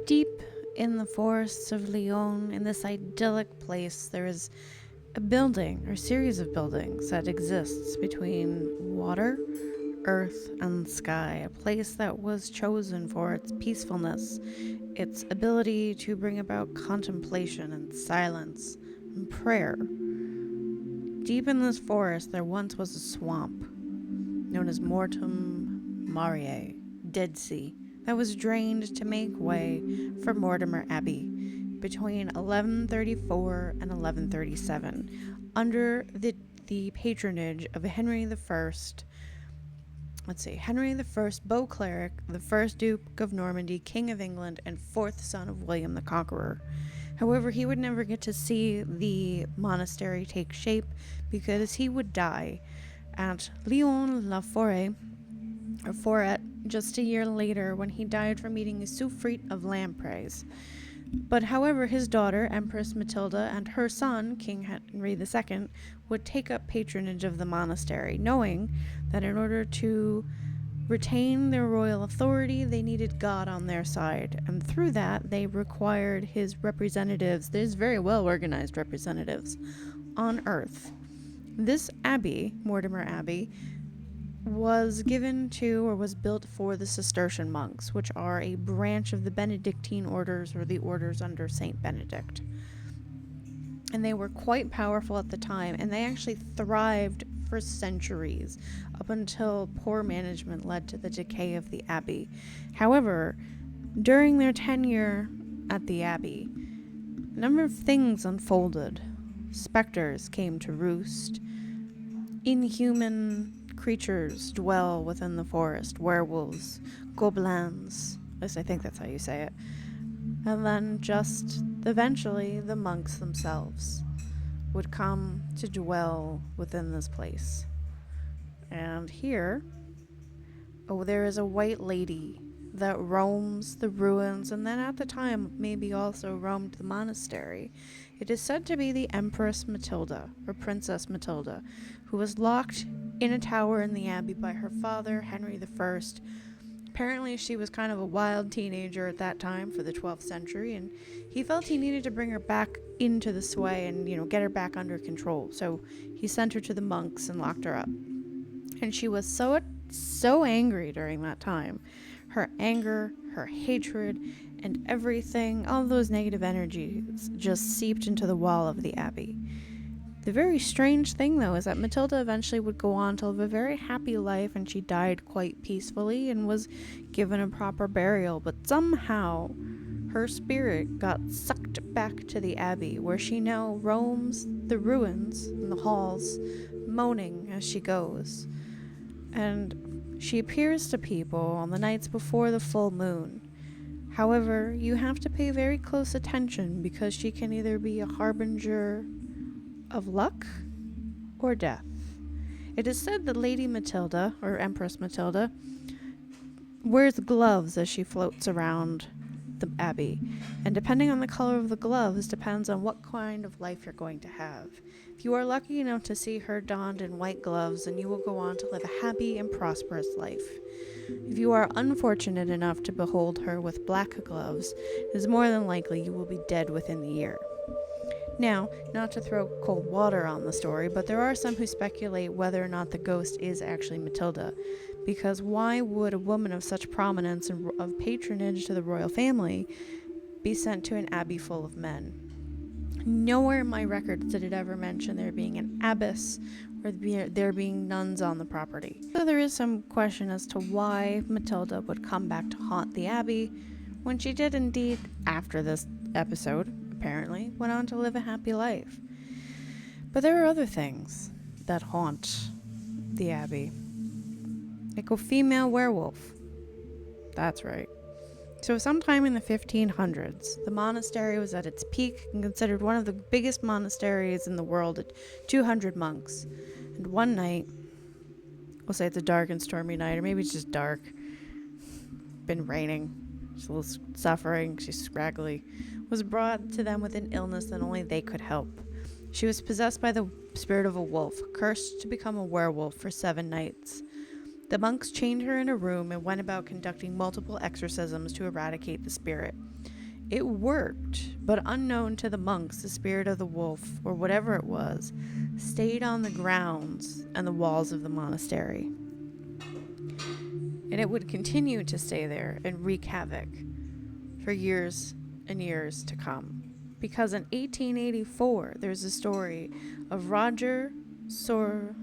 Deep in the forests of Lyon, in this idyllic place, there is a building or series of buildings that exists between water, earth, and sky, a place that was chosen for its peacefulness, its ability to bring about contemplation and silence and prayer. Deep in this forest, there once was a swamp known as Mortemer Abbey, Dead Sea, that was drained to make way for Mortemer Abbey between 1134 and 1137 under the patronage of Henry I. Henry I, Beauclerc, the first Duke of Normandy, King of England, and fourth son of William the Conqueror. However, he would never get to see the monastery take shape because he would die at Lyon-la-Forêt, or Forêt, just a year later when he died from eating a souffrit of lampreys. But however, his daughter, Empress Matilda, and her son, King Henry II, would take up patronage of the monastery, knowing that in order to retain their royal authority, they needed God on their side. And through that, they required his representatives, his very well-organized representatives, on earth. This abbey, Mortemer Abbey, was given to or was built for the Cistercian monks, which are a branch of the Benedictine orders or the orders under Saint Benedict. And they were quite powerful at the time, and they actually thrived for centuries up until poor management led to the decay of the abbey. However, during their tenure at the abbey, a number of things unfolded. Specters came to roost. Inhuman creatures dwell within the forest, werewolves, Goublins, at least I think that's how you say it. And then just eventually the monks themselves would come to dwell within this place. And here, there is a white lady that roams the ruins, and then at the time maybe also roamed the monastery. It is said to be the Empress Matilda, or Princess Matilda, who was locked in a tower in the abbey by her father, Henry I. Apparently she was kind of a wild teenager at that time for the 12th century, and he felt he needed to bring her back into the sway and, get her back under control. So he sent her to the monks and locked her up. And she was so angry during that time. Her anger, her hatred, and everything, all those negative energies just seeped into the wall of the abbey. The very strange thing, though, is that Matilda eventually would go on to live a very happy life, and she died quite peacefully and was given a proper burial, but somehow her spirit got sucked back to the abbey, where she now roams the ruins and the halls, moaning as she goes. And she appears to people on the nights before the full moon. However, you have to pay very close attention because she can either be a harbinger of luck or death. It is said that Lady Matilda, or Empress Matilda, wears gloves as she floats around the abbey, and depending on the color of the gloves depends on what kind of life you're going to have. If you are lucky enough to see her donned in white gloves, then you will go on to live a happy and prosperous life. If you are unfortunate enough to behold her with black gloves, it is more than likely you will be dead within the year. Now, not to throw cold water on the story, but there are some who speculate whether or not the ghost is actually Matilda, because why would a woman of such prominence and of patronage to the royal family be sent to an abbey full of men? Nowhere in my records did it ever mention there being an abbess or there being nuns on the property. So there is some question as to why Matilda would come back to haunt the abbey when she did indeed, after this episode, apparently, went on to live a happy life. But there are other things that haunt the abbey. Like a female werewolf. That's right. So sometime in the 1500s, the monastery was at its peak and considered one of the biggest monasteries in the world at 200 monks. And one night, we'll say it's a dark and stormy night, or maybe it's just dark. Been raining. She's a little suffering. She's scraggly. Was brought to them with an illness that only they could help. She was possessed by the spirit of a wolf, cursed to become a werewolf for 7 nights. The monks chained her in a room and went about conducting multiple exorcisms to eradicate the spirit. It worked, but unknown to the monks, the spirit of the wolf, or whatever it was, stayed on the grounds and the walls of the monastery. And it would continue to stay there and wreak havoc for years and years to come. Because in 1884, there's a story of Roger Sabro,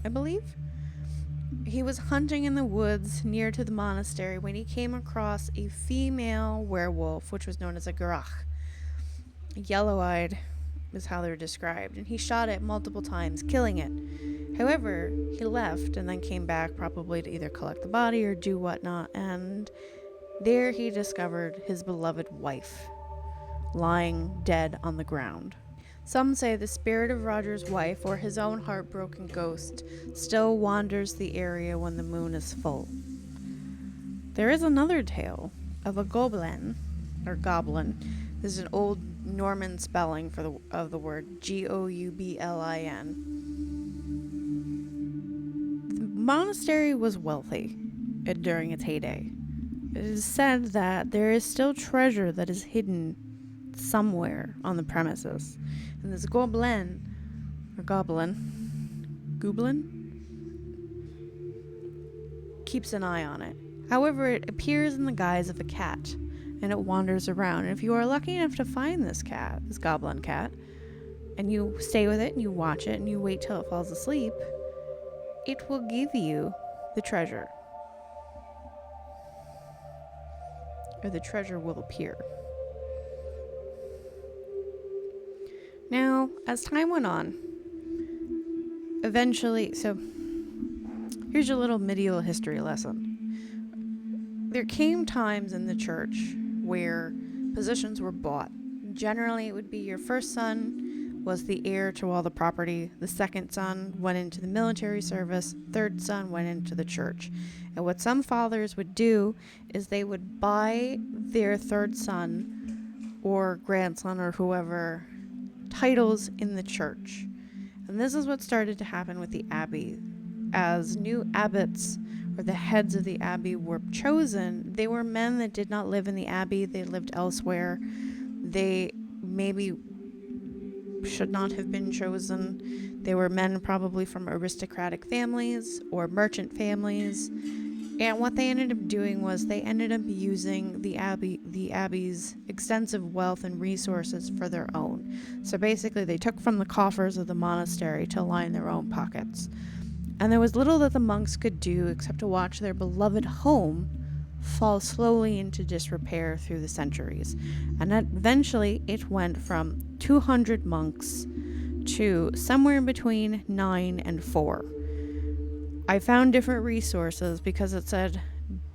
I believe. He was hunting in the woods near to the monastery when he came across a female werewolf, which was known as a Garrach. Yellow-eyed is how they're described, and he shot it multiple times, killing it. However, he left and then came back, probably to either collect the body or do whatnot, and there he discovered his beloved wife, lying dead on the ground. Some say the spirit of Roger's wife, or his own heartbroken ghost, still wanders the area when the moon is full. There is another tale of a Goublin, or goblin. This is an old Norman spelling of the word Goublin. The monastery was wealthy during its heyday. It is said that there is still treasure that is hidden somewhere on the premises. And this Goublin, keeps an eye on it. However, it appears in the guise of a cat, and it wanders around. And if you are lucky enough to find this goblin cat, and you stay with it, and you watch it, and you wait till it falls asleep, it will give you the treasure. Or the treasure will appear. Now, as time went on, eventually, so here's your little medieval history lesson. There came times in the church where positions were bought. Generally, it would be your first son was the heir to all the property, the second son went into the military service, third son went into the church. And what some fathers would do is they would buy their third son or grandson or whoever titles in the church. And this is what started to happen with the abbey. As new abbots, or the heads of the abbey, were chosen, they were men that did not live in the abbey. They lived elsewhere. They maybe should not have been chosen. They were men probably from aristocratic families or merchant families. And what they ended up doing was they ended up using the abbey's extensive wealth and resources for their own. So basically they took from the coffers of the monastery to line their own pockets. And there was little that the monks could do except to watch their beloved home fall slowly into disrepair through the centuries. And eventually it went from 200 monks to somewhere in between 9 and 4. I found different resources because it said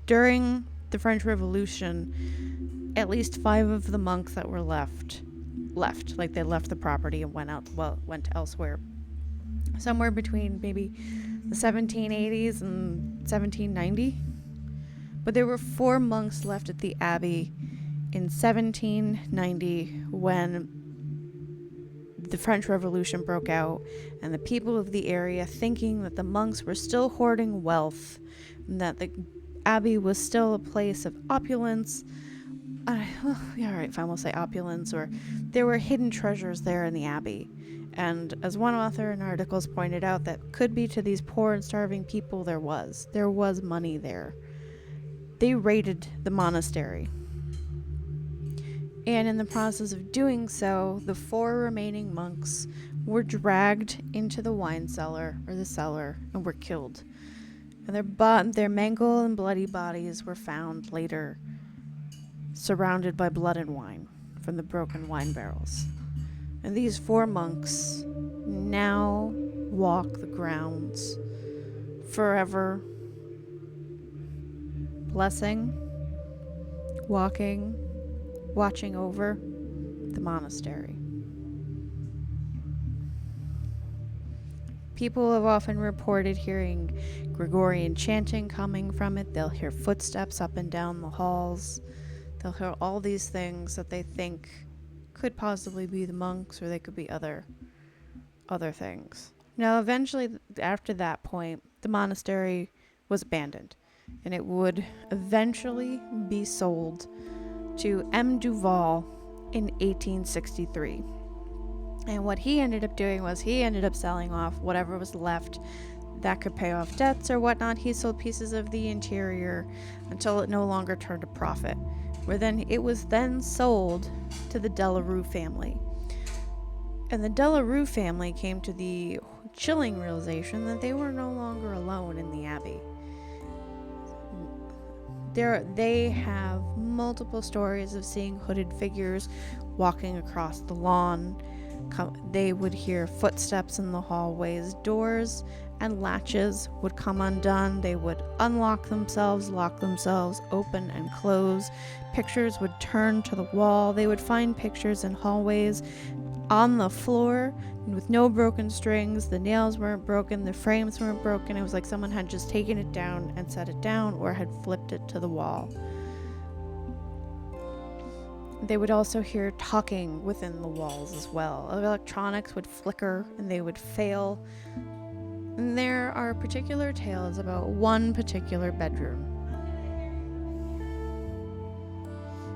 during the French Revolution, at least 5 of the monks that were left, like they left the property and went elsewhere. Somewhere between maybe the 1780s and 1790. But there were 4 monks left at the abbey in 1790 when the French Revolution broke out, and the people of the area, thinking that the monks were still hoarding wealth, and that the abbey was still a place of opulence. We'll say opulence, or there were hidden treasures there in the abbey. And as one author in articles pointed out, that could be to these poor and starving people there was money there. They raided the monastery. And in the process of doing so, the 4 remaining monks were dragged into the wine cellar, or the cellar, and were killed. And their mangled and bloody bodies were found later, surrounded by blood and wine from the broken wine barrels. And these 4 monks now walk the grounds forever, blessing, watching over the monastery. People have often reported hearing Gregorian chanting coming from it. They'll hear footsteps up and down the halls. They'll hear all these things that they think could possibly be the monks, or they could be other things. Now, eventually, after that point, the monastery was abandoned. and it would eventually be sold to M. Duval in 1863. And what he ended up doing was he ended up selling off whatever was left that could pay off debts or whatnot. He sold pieces of the interior until it no longer turned a profit, where then it was then sold to the Delarue family. And the Delarue family came to the chilling realization that they were no longer alone in the abbey. They have multiple stories of seeing hooded figures walking across the lawn. They would hear footsteps in the hallways. Doors and latches would come undone. They would unlock themselves, lock themselves, open and close. Pictures would turn to the wall. They would find pictures in hallways on the floor with no broken strings. The nails weren't broken, the frames weren't broken. It was like someone had just taken it down and set it down or had flipped it to the wall. They would also hear talking within the walls as well. Electronics would flicker and they would fail. And there are particular tales about one particular bedroom.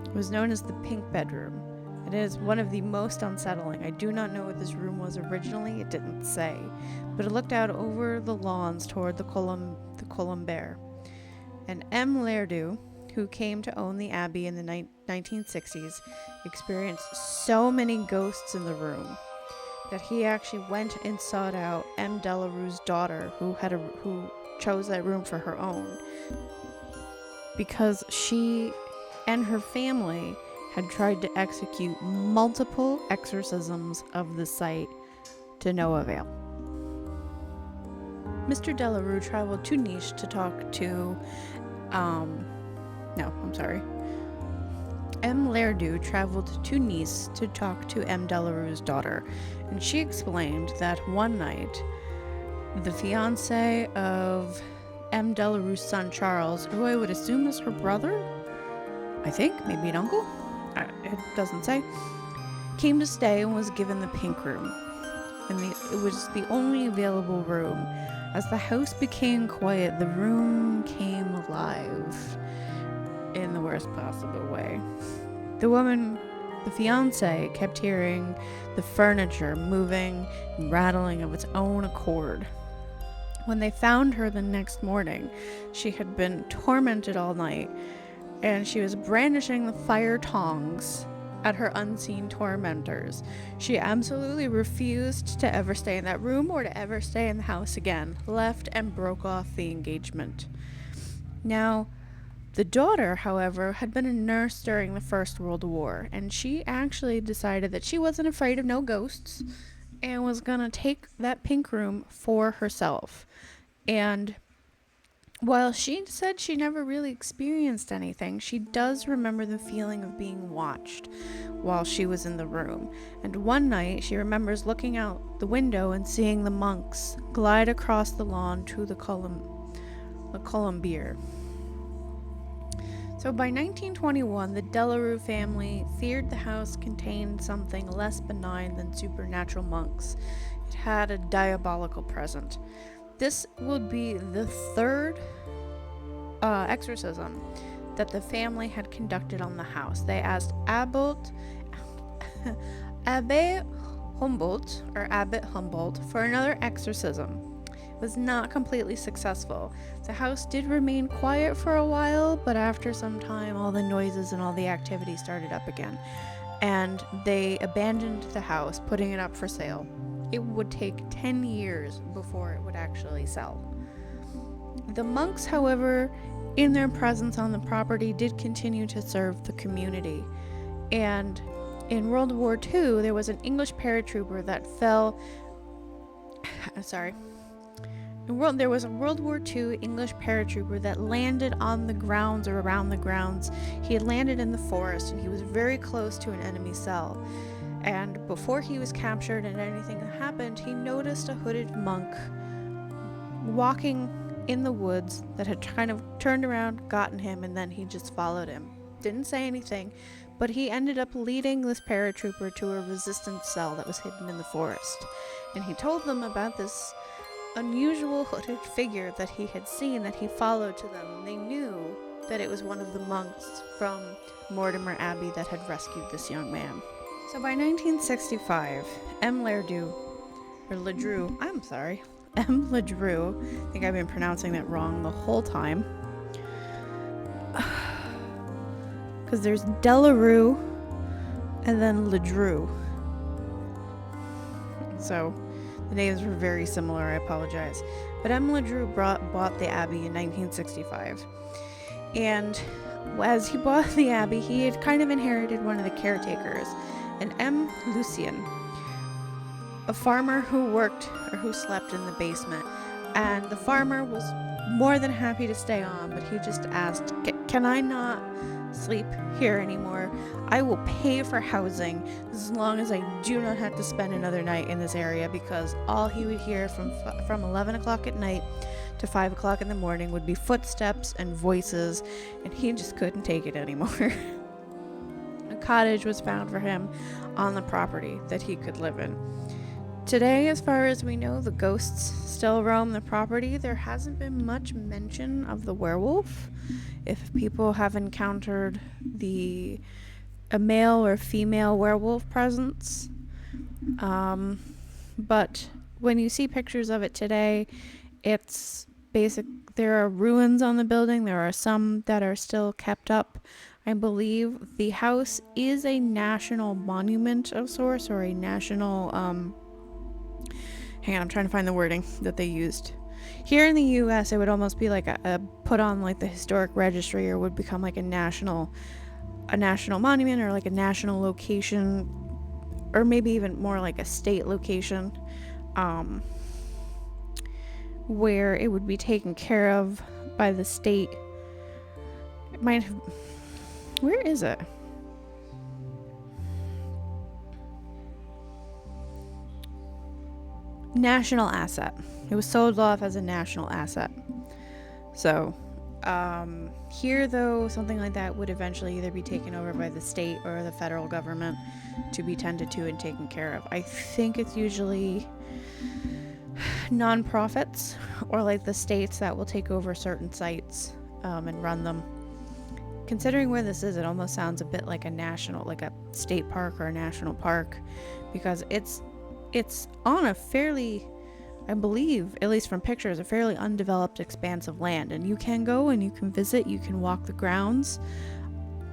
It was known as the Pink Bedroom. It is one of the most unsettling. I do not know what this room was originally, it didn't say, but it looked out over the lawns toward the Colombier. And M. Lerdu, who came to own the abbey in the 1960s, experienced so many ghosts in the room that he actually went and sought out M. Delarue's daughter, who chose that room for her own, because she and her family had tried to execute multiple exorcisms of the site to no avail. Mr. Delarue traveled to Nice to talk to, M. Lerdu traveled to Nice to talk to M. Delarue's daughter, and she explained that one night, the fiancé of M. Delarue's son Charles, who I would assume is her brother, I think, maybe an uncle, it doesn't say, came to stay and was given the pink room. And it was the only available room. As the house became quiet, the room came alive in the worst possible way. The woman, the fiancé, kept hearing the furniture moving and rattling of its own accord. When they found her the next morning, she had been tormented all night, and she was brandishing the fire tongs at her unseen tormentors. She absolutely refused to ever stay in that room or to ever stay in the house again, left and broke off the engagement. Now, the daughter, however, had been a nurse during the First World War, and she actually decided that she wasn't afraid of no ghosts and was gonna take that pink room for herself. And while she said she never really experienced anything, she does remember the feeling of being watched while she was in the room. And one night, she remembers looking out the window and seeing the monks glide across the lawn to the Colombier. So by 1921, the Delarue family feared the house contained something less benign than supernatural monks. It had a diabolical presence. This would be the third exorcism that the family had conducted on the house. They asked Abbot Humboldt for another exorcism. It was not completely successful. The house did remain quiet for a while, but after some time, all the noises and all the activity started up again, and they abandoned the house, putting it up for sale. It would take 10 years before it would actually sell. The monks, however, in their presence on the property, did continue to serve the community. And in World War II, there was an English paratrooper that fell... There was a World War II English paratrooper that landed on the grounds or around the grounds. He had landed in the forest, and he was very close to an enemy cell. And before he was captured and anything happened, he noticed a hooded monk walking in the woods that had kind of turned around, gotten him, and then he just followed him. Didn't say anything, but he ended up leading this paratrooper to a resistance cell that was hidden in the forest. And he told them about this unusual hooded figure that he had seen that he followed to them. They knew that it was one of the monks from Mortemer Abbey that had rescued this young man. So by 1965, M. Ledru, I'm sorry, M. Ledru, I think I've been pronouncing that wrong the whole time. Because there's Delarue and then Ledru. So the names were very similar, I apologize. But M. Ledru bought the abbey in 1965. And as he bought the abbey, he had kind of inherited one of the caretakers, an M. Lucien, a farmer who slept in the basement. And the farmer was more than happy to stay on, but he just asked, can I not sleep here anymore? I will pay for housing as long as I do not have to spend another night in this area, because all he would hear from 11 o'clock at night to 5 o'clock in the morning would be footsteps and voices, and he just couldn't take it anymore. A cottage was found for him on the property that he could live in. Today, as far as we know, the ghosts still roam the property. There hasn't been much mention of the werewolf. If people have encountered a male or female werewolf presence. But when you see pictures of it today, it's basic. There are ruins on the building. There are some that are still kept up. I believe the house is a national monument of sorts, or a national, hang on, I'm trying to find the wording that they used. Here in the US, it would almost be like a put on like the historic registry, or would become like a national monument, or like a national location, or maybe even more like a state location, where it would be taken care of by the state. It might have, where is it? National asset. It was sold off as a national asset. So, here though, something like that would eventually either be taken over by the state or the federal government to be tended to and taken care of. I think it's usually non-profits or like the states that will take over certain sites and run them. Considering where this is, it almost sounds a bit like like a state park or a national park, because it's on a fairly, I believe, at least from pictures, a fairly undeveloped expanse of land, and you can go and you can visit, you can walk the grounds.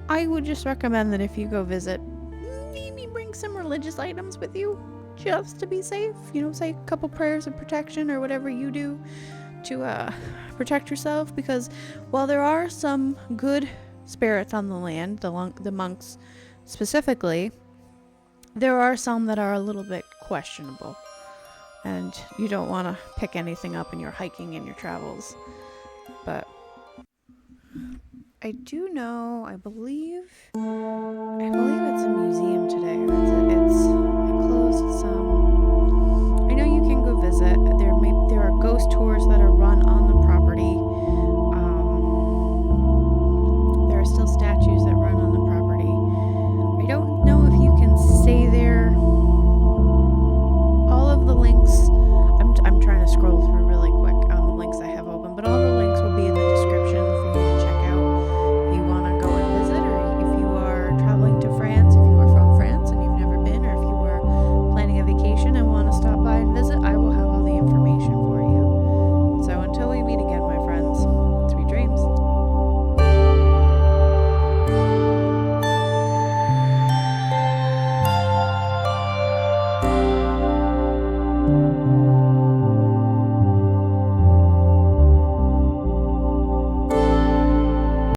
I would just recommend that if you go visit, maybe bring some religious items with you, just to be safe. Say a couple prayers of protection or whatever you do to protect yourself, because while there are some good spirits on the land, the monks specifically, there are some that are a little bit questionable, and you don't want to pick anything up in your hiking and your travels. But I do know, I believe it's a museum today. It's closed some